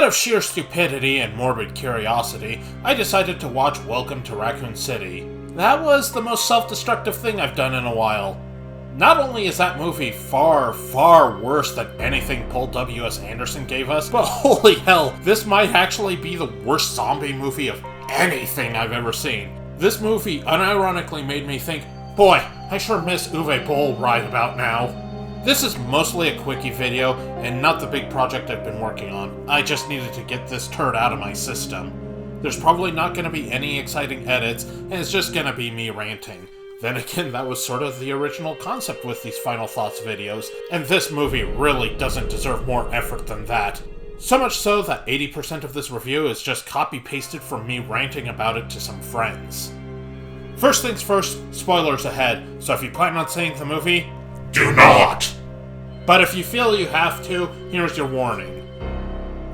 Out of sheer stupidity and morbid curiosity, I decided to watch Welcome to Raccoon City. That was the most self-destructive thing I've done in a while. Not only is that movie far, far worse than anything Paul W.S. Anderson gave us, but holy hell, this might actually be the worst zombie movie of anything I've ever seen. This movie unironically made me think, boy, I sure miss Uwe Boll right about now. This is mostly a quickie video, and not the big project I've been working on. I just needed to get this turd out of my system. There's probably not going to be any exciting edits, and it's just going to be me ranting. Then again, that was sort of the original concept with these Final Thoughts videos, and this movie really doesn't deserve more effort than that. So much so that 80% of this review is just copy-pasted from me ranting about it to some friends. First things first, spoilers ahead, so if you plan on seeing the movie, do not! But if you feel you have to, here's your warning.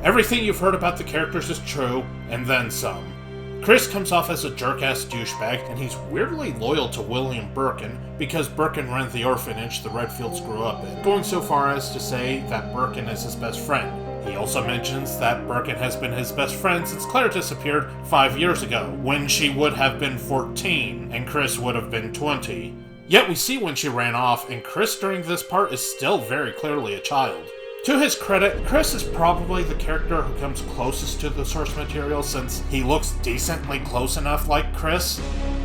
Everything you've heard about the characters is true, and then some. Chris comes off as a jerk-ass douchebag, and he's weirdly loyal to William Birkin because Birkin ran the orphanage the Redfields grew up in, going so far as to say that Birkin is his best friend. He also mentions that Birkin has been his best friend since Claire disappeared 5 years ago, when she would have been 14, and Chris would have been 20. Yet we see when she ran off, and Chris during this part is still very clearly a child. To his credit, Chris is probably the character who comes closest to the source material since he looks decently close enough like Chris.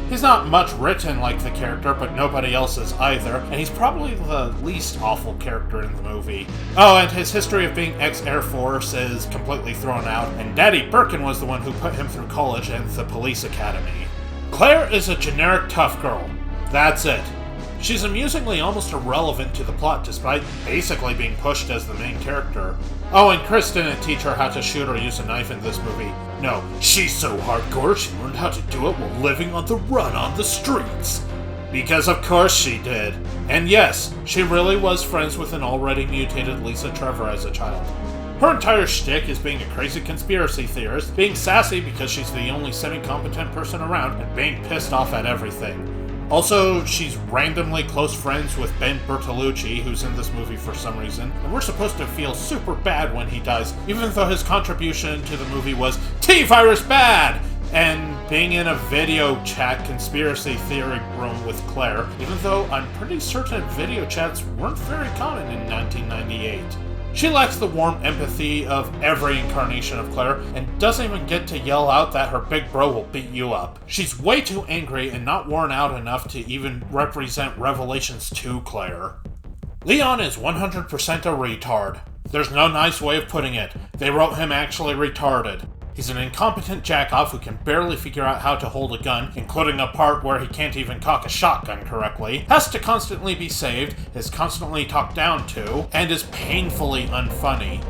He's not much written like the character, but nobody else is either, and he's probably the least awful character in the movie. Oh, and his history of being ex-Air Force is completely thrown out, and Daddy Birkin was the one who put him through college and the police academy. Claire is a generic tough girl. That's it. She's amusingly almost irrelevant to the plot despite basically being pushed as the main character. Oh, and Chris didn't teach her how to shoot or use a knife in this movie. No, she's so hardcore she learned how to do it while living on the run on the streets. Because of course she did. And yes, she really was friends with an already mutated Lisa Trevor as a child. Her entire shtick is being a crazy conspiracy theorist, being sassy because she's the only semi-competent person around, and being pissed off at everything. Also, she's randomly close friends with Ben Bertolucci, who's in this movie for some reason, and we're supposed to feel super bad when he dies, even though his contribution to the movie was T-Virus bad! And being in a video chat conspiracy theory room with Claire, even though I'm pretty certain video chats weren't very common in 1998. She lacks the warm empathy of every incarnation of Claire, and doesn't even get to yell out that her big bro will beat you up. She's way too angry and not worn out enough to even represent Revelations to Claire. Leon is 100% a retard. There's no nice way of putting it. They wrote him actually retarded. He's an incompetent jack-off who can barely figure out how to hold a gun, including a part where he can't even cock a shotgun correctly, has to constantly be saved, is constantly talked down to, and is painfully unfunny.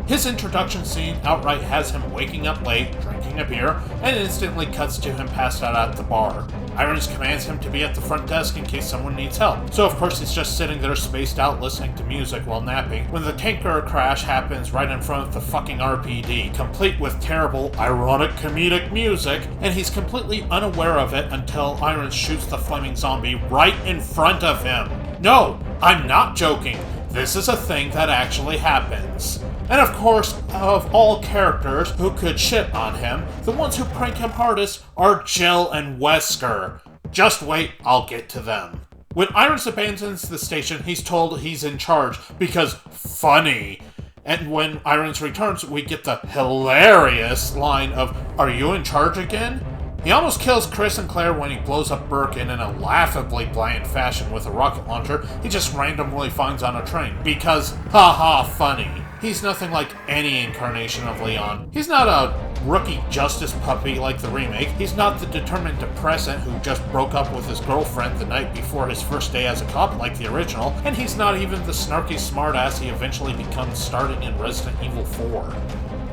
His introduction scene outright has him waking up late, drinking a beer, and instantly cuts to him passed out at the bar. Irons commands him to be at the front desk in case someone needs help, so of course he's just sitting there spaced out listening to music while napping when the tanker crash happens right in front of the fucking RPD, complete with terrible, ironic comedic music, and he's completely unaware of it until Irons shoots the flaming zombie right in front of him. No, I'm not joking. This is a thing that actually happens. And of course, of all characters who could shit on him, the ones who prank him hardest are Jill and Wesker. Just wait, I'll get to them. When Irons abandons the station, he's told he's in charge because funny. And when Irons returns, we get the hilarious line of, "Are you in charge again?" He almost kills Chris and Claire when he blows up Birkin in a laughably bland fashion with a rocket launcher he just randomly finds on a train. Because, haha, funny. He's nothing like any incarnation of Leon. He's not a rookie justice puppy like the remake. He's not the determined depressant who just broke up with his girlfriend the night before his first day as a cop like the original. And he's not even the snarky smartass he eventually becomes starting in Resident Evil 4.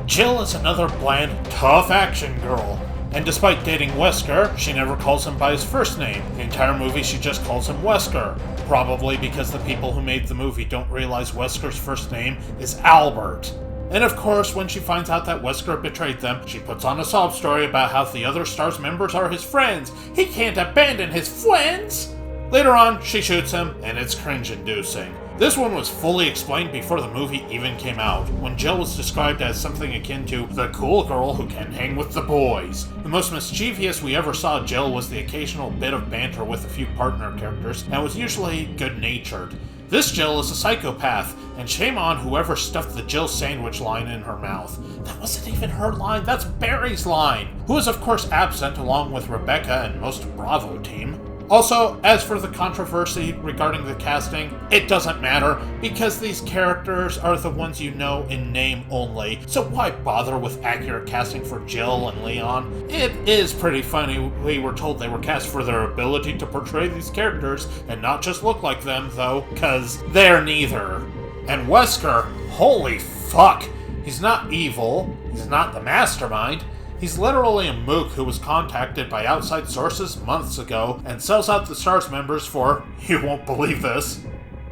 Jill is another bland, tough action girl. And despite dating Wesker, she never calls him by his first name. The entire movie she just calls him Wesker. Probably because the people who made the movie don't realize Wesker's first name is Albert. And of course, when she finds out that Wesker betrayed them, she puts on a sob story about how the other STARS members are his friends. He can't abandon his friends! Later on, she shoots him, and it's cringe-inducing. This one was fully explained before the movie even came out, when Jill was described as something akin to the cool girl who can hang with the boys. The most mischievous we ever saw Jill was the occasional bit of banter with a few partner characters, and was usually good-natured. This Jill is a psychopath, and shame on whoever stuffed the Jill sandwich line in her mouth. That wasn't even her line, that's Barry's line, who is of course absent along with Rebecca and most of Bravo team. Also, as for the controversy regarding the casting, it doesn't matter, because these characters are the ones you know in name only, so why bother with accurate casting for Jill and Leon? It is pretty funny we were told they were cast for their ability to portray these characters and not just look like them, though, cause they're neither. And Wesker, holy fuck, he's not evil, he's not the mastermind. He's literally a mook who was contacted by outside sources months ago and sells out the STARS members for, you won't believe this,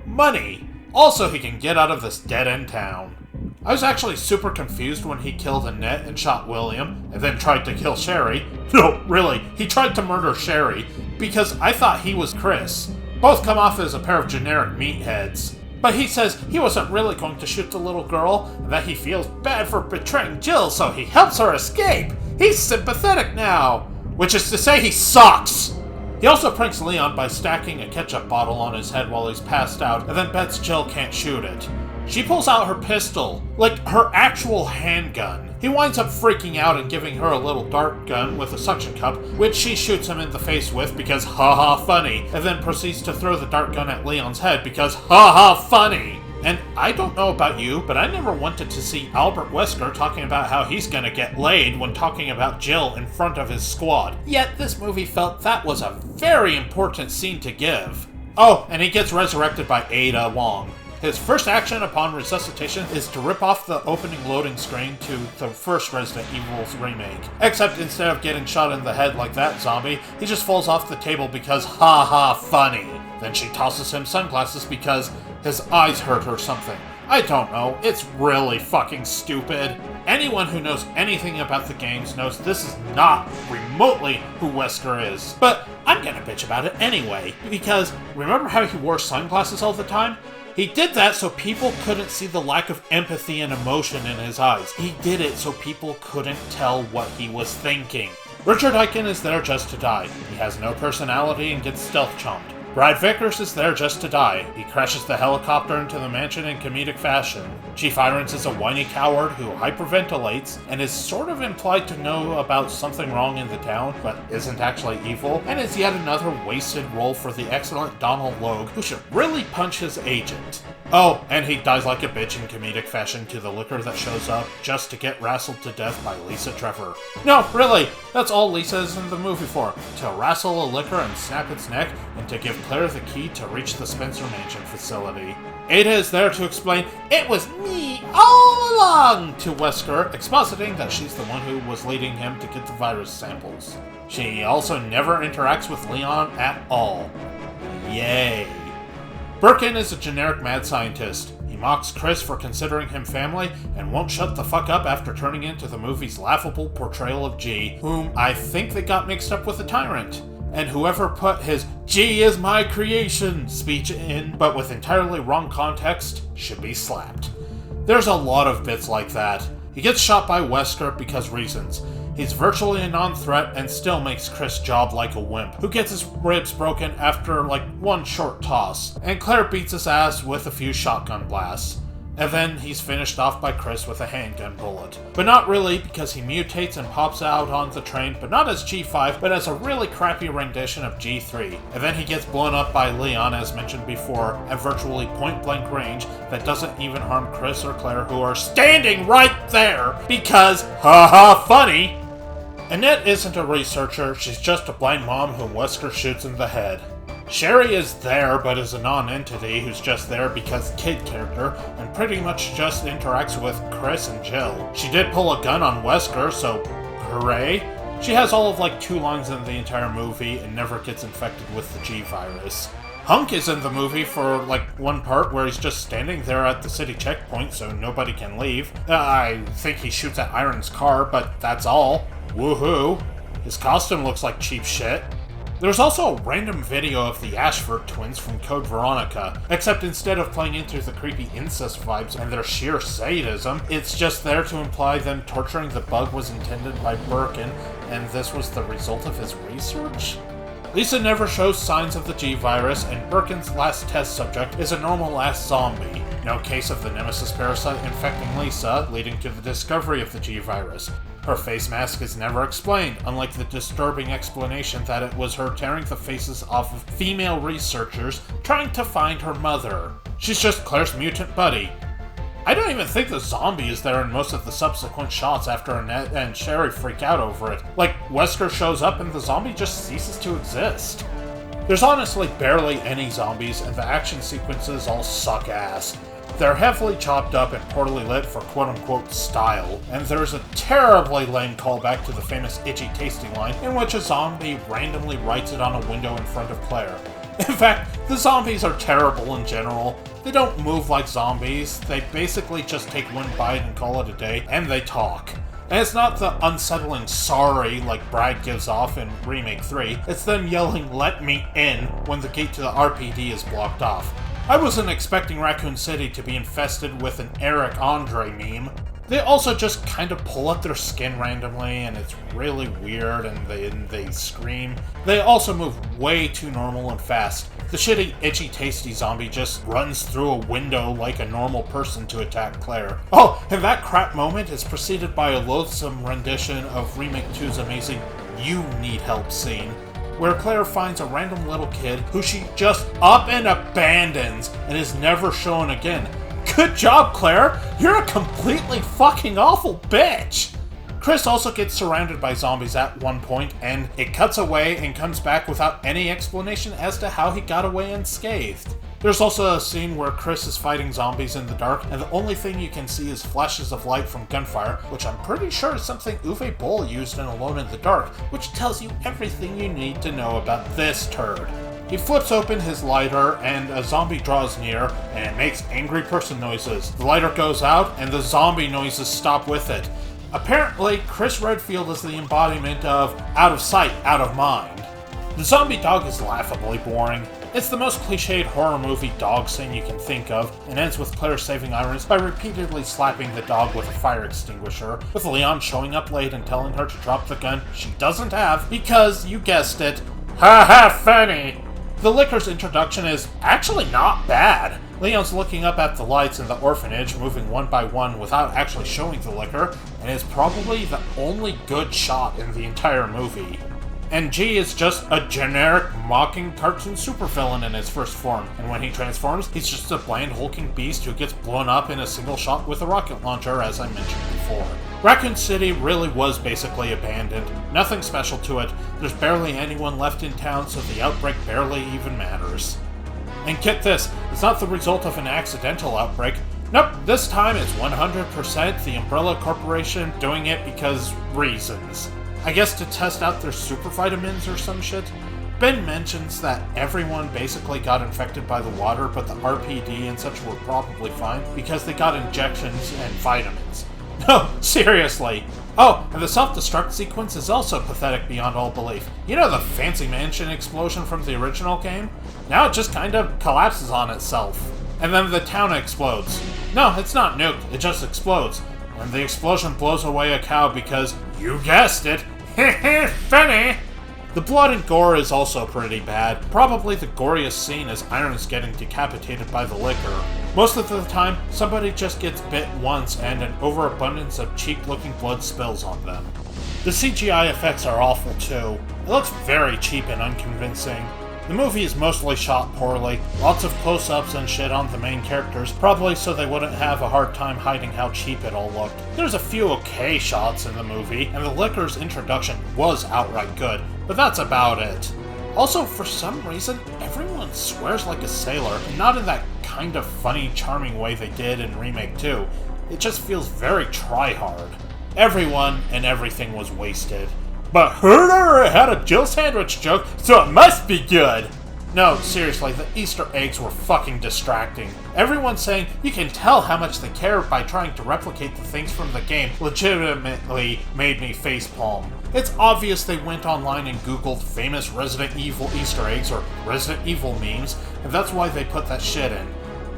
money. Also, he can get out of this dead-end town. I was actually super confused when he killed Annette and shot William, and then tried to kill Sherry. No, really, he tried to murder Sherry, because I thought he was Chris. Both come off as a pair of generic meatheads. But he says he wasn't really going to shoot the little girl, and that he feels bad for betraying Jill, so he helps her escape. He's sympathetic now, which is to say he sucks. He also pranks Leon by stacking a ketchup bottle on his head while he's passed out, and then bets Jill can't shoot it. She pulls out her pistol, like her actual handgun. He winds up freaking out and giving her a little dart gun with a suction cup, which she shoots him in the face with because haha funny, and then proceeds to throw the dart gun at Leon's head because haha funny. And I don't know about you, but I never wanted to see Albert Wesker talking about how he's gonna get laid when talking about Jill in front of his squad. Yet this movie felt that was a very important scene to give. Oh, and he gets resurrected by Ada Wong. His first action upon resuscitation is to rip off the opening loading screen to the first Resident Evil's remake. Except instead of getting shot in the head like that zombie, he just falls off the table because haha funny. Then she tosses him sunglasses because his eyes hurt or something. I don't know, it's really fucking stupid. Anyone who knows anything about the games knows this is not remotely who Wesker is. But I'm gonna bitch about it anyway, because remember how he wore sunglasses all the time? He did that so people couldn't see the lack of empathy and emotion in his eyes. He did it so people couldn't tell what he was thinking. Richard Hyken is there just to die. He has no personality and gets stealth chomped. Brad Vickers is there just to die. He crashes the helicopter into the mansion in comedic fashion. Chief Irons is a whiny coward who hyperventilates and is sort of implied to know about something wrong in the town, but isn't actually evil, and is yet another wasted role for the excellent Donald Logue, who should really punch his agent. Oh, and he dies like a bitch in comedic fashion to the liquor that shows up just to get wrestled to death by Lisa Trevor. No, really, that's all Lisa is in the movie for, to wrestle a liquor and snap its neck, and to give Claire the key to reach the Spencer Mansion facility. Ada is there to explain, "It was me all along," to Wesker, expositing that she's the one who was leading him to get the virus samples. She also never interacts with Leon at all. Yay. Birkin is a generic mad scientist. He mocks Chris for considering him family, and won't shut the fuck up after turning into the movie's laughable portrayal of G, whom I think they got mixed up with the Tyrant. And whoever put his "G is my creation" speech in, but with entirely wrong context, should be slapped. There's a lot of bits like that. He gets shot by Wesker because reasons. He's virtually a non-threat and still makes Chris job like a wimp, who gets his ribs broken after like one short toss. And Claire beats his ass with a few shotgun blasts. And then he's finished off by Chris with a handgun bullet. But not really, because he mutates and pops out on the train, but not as G5, but as a really crappy rendition of G3. And then he gets blown up by Leon, as mentioned before, at virtually point-blank range that doesn't even harm Chris or Claire, who are standing right there, because, haha, funny! Annette isn't a researcher, she's just a blind mom whom Wesker shoots in the head. Sherry is there, but is a non-entity who's just there because kid character, and pretty much just interacts with Chris and Jill. She did pull a gun on Wesker, so hooray. She has all of like 2 lines in the entire movie and never gets infected with the G virus. Hunk is in the movie for like one part where he's just standing there at the city checkpoint so nobody can leave. I think he shoots at Iron's car, but that's all. Woohoo! His costume looks like cheap shit. There's also a random video of the Ashford twins from Code Veronica, except instead of playing into the creepy incest vibes and their sheer sadism, it's just there to imply them torturing the bug was intended by Birkin, and this was the result of his research? Lisa never shows signs of the G-Virus, and Birkin's last test subject is a normal-ass zombie. No case of the Nemesis parasite infecting Lisa, leading to the discovery of the G-Virus. Her face mask is never explained, unlike the disturbing explanation that it was her tearing the faces off of female researchers trying to find her mother. She's just Claire's mutant buddy. I don't even think the zombie is there in most of the subsequent shots after Annette and Sherry freak out over it. Like, Wesker shows up and the zombie just ceases to exist. There's honestly barely any zombies, and the action sequences all suck ass. They're heavily chopped up and poorly lit for quote-unquote style, and there's a terribly lame callback to the famous Itchy Tasty line in which a zombie randomly writes it on a window in front of Claire. In fact, the zombies are terrible in general. They don't move like zombies, they basically just take one bite and call it a day, and they talk. And it's not the unsettling sorry like Brad gives off in Remake 3, it's them yelling "let me in" when the gate to the RPD is blocked off. I wasn't expecting Raccoon City to be infested with an Eric Andre meme. They also just kind of pull up their skin randomly, and it's really weird, and they scream. They also move way too normal and fast. The shitty, itchy, tasty zombie just runs through a window like a normal person to attack Claire. Oh, and that crap moment is preceded by a loathsome rendition of Remake 2's amazing "You Need Help" scene, where Claire finds a random little kid who she just up and abandons and is never shown again. Good job, Claire! You're a completely fucking awful bitch! Chris also gets surrounded by zombies at one point, and it cuts away and comes back without any explanation as to how he got away unscathed. There's also a scene where Chris is fighting zombies in the dark, and the only thing you can see is flashes of light from gunfire, which I'm pretty sure is something Uwe Boll used in Alone in the Dark, which tells you everything you need to know about this turd. He flips open his lighter, and a zombie draws near, and it makes angry person noises. The lighter goes out, and the zombie noises stop with it. Apparently, Chris Redfield is the embodiment of out of sight, out of mind. The zombie dog is laughably boring. It's the most cliched horror movie dog scene you can think of, and ends with Claire saving Irons by repeatedly slapping the dog with a fire extinguisher, with Leon showing up late and telling her to drop the gun she doesn't have because, you guessed it, ha ha funny! The Licker's introduction is actually not bad. Leon's looking up at the lights in the orphanage, moving one by one without actually showing the Licker, and is probably the only good shot in the entire movie. And G is just a generic, mocking cartoon supervillain in his first form, and when he transforms, he's just a bland, hulking beast who gets blown up in a single shot with a rocket launcher, as I mentioned before. Raccoon City really was basically abandoned. Nothing special to it. There's barely anyone left in town, so the outbreak barely even matters. And get this, it's not the result of an accidental outbreak. Nope, this time it's 100% the Umbrella Corporation doing it because reasons. I guess to test out their super vitamins or some shit. Ben mentions that everyone basically got infected by the water, but the RPD and such were probably fine because they got injections and vitamins. No, seriously. Oh, and the self-destruct sequence is also pathetic beyond all belief. You know the fancy mansion explosion from the original game? Now it just kind of collapses on itself. And then the town explodes. No, it's not nuked, it just explodes. And the explosion blows away a cow because, you guessed it, heh funny! The blood and gore is also pretty bad. Probably the goriest scene is Irons getting decapitated by the Licker. Most of the time, somebody just gets bit once and an overabundance of cheap-looking blood spills on them. The CGI effects are awful too. It looks very cheap and unconvincing. The movie is mostly shot poorly, lots of close-ups and shit on the main characters, probably so they wouldn't have a hard time hiding how cheap it all looked. There's a few okay shots in the movie, and the Licker's introduction was outright good, but that's about it. Also, for some reason, everyone swears like a sailor, and not in that kind of funny, charming way they did in Remake 2. It just feels very try-hard. Everyone and everything was wasted. But Herder had a Jill sandwich joke, so it must be good! No, seriously, the Easter eggs were fucking distracting. Everyone saying you can tell how much they care by trying to replicate the things from the game legitimately made me facepalm. It's obvious they went online and googled famous Resident Evil Easter eggs or Resident Evil memes, and that's why they put that shit in.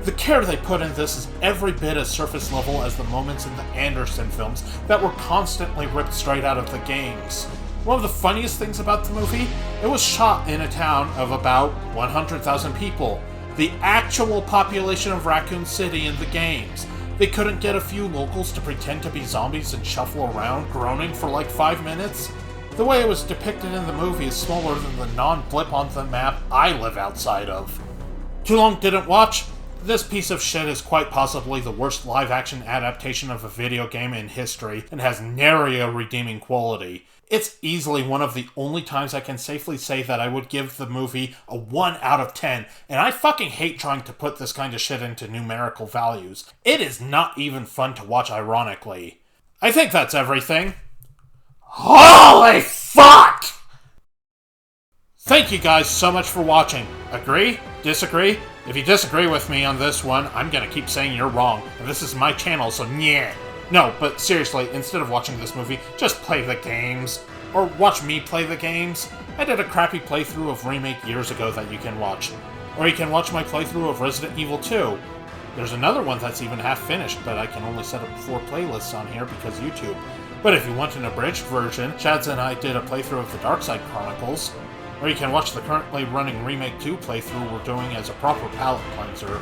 The care they put in this is every bit as surface level as the moments in the Anderson films that were constantly ripped straight out of the games. One of the funniest things about the movie, it was shot in a town of about 100,000 people, the actual population of Raccoon City in the games. They couldn't get a few locals to pretend to be zombies and shuffle around, groaning for like 5 minutes. The way it was depicted in the movie is smaller than the non-blip on the map I live outside of. Too long didn't watch? This piece of shit is quite possibly the worst live-action adaptation of a video game in history and has nary a redeeming quality. It's easily one of the only times I can safely say that I would give the movie a 1 out of 10, and I fucking hate trying to put this kind of shit into numerical values. It is not even fun to watch ironically. I think that's everything. Holy fuck! Thank you guys so much for watching. Agree? Disagree? If you disagree with me on this one, I'm gonna keep saying you're wrong, and this is my channel, so yeah. No, but seriously, instead of watching this movie, just play the games. Or watch me play the games. I did a crappy playthrough of Remake years ago that you can watch. Or you can watch my playthrough of Resident Evil 2. There's another one that's even half finished, but I can only set up 4 playlists on here because YouTube. But if you want an abridged version, Chads and I did a playthrough of the Darkside Chronicles. Or you can watch the currently running Remake 2 playthrough we're doing as a proper palate cleanser.